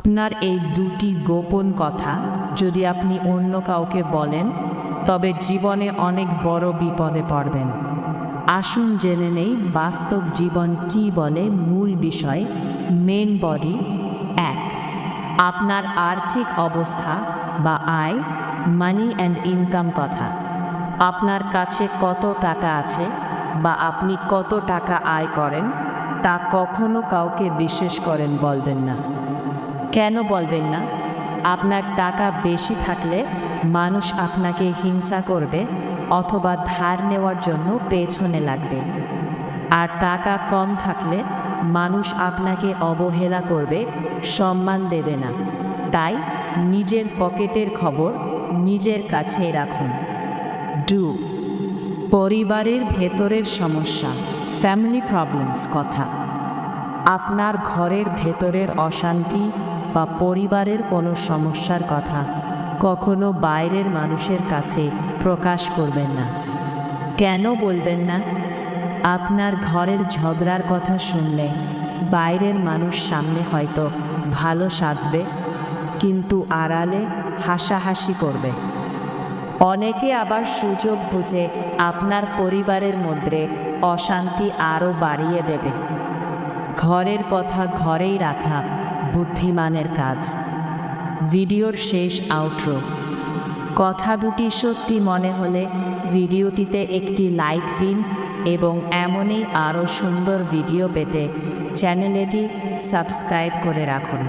আপনার এই দুটি গোপন কথা যদি আপনি অন্য কাউকে বলেন তবে জীবনে অনেক বড় বিপদে পড়বেন। আসুন জেনে নেই বাস্তব জীবন কী বলে। মূল বিষয়, মেন বডি। 1, আপনার আর্থিক অবস্থা বা আয়, মানি অ্যান্ড ইনকাম কথা। আপনার কাছে কত টাকা আছে বা আপনি কত টাকা আয় করেন তা কখনো কাউকে বিশেষ করেন বলবেন না। কেন বলবেন না? আপনার টাকা বেশি থাকলে মানুষ আপনাকে হিংসা করবে অথবা ধার নেওয়ার জন্য পেছনে লাগবে, আর টাকা কম থাকলে মানুষ আপনাকে অবহেলা করবে, সম্মান দেবে না। তাই নিজের পকেটের খবর নিজের কাছেই রাখুন। 2, পরিবারের ভেতরের সমস্যা, ফ্যামিলি প্রবলেমস কথা। আপনার ঘরের ভেতরের অশান্তি বা পরিবারের কোনো সমস্যার কথা কখনো বাইরের মানুষের কাছে প্রকাশ করবেন না। কেন বলবেন না? আপনার ঘরের ঝগড়ার কথা শুনলে বাইরের মানুষ সামনে হয়তো ভালো সাজবে, কিন্তু আড়ালে হাসাহাসি করবে। অনেকে আবার সুযোগ বুঝে আপনার পরিবারের মধ্যে অশান্তি আরও বাড়িয়ে দেবে। ঘরের কথা ঘরেই রাখা বুদ্ধিমানের কাজ। ভিডিওর শেষ আউটরো। কথা দুটি সত্যি মনে হলে ভিডিওটিতে একটি লাইক দিন এবং এমনই আরও সুন্দর ভিডিও পেতে চ্যানেলটি সাবস্ক্রাইব করে রাখুন।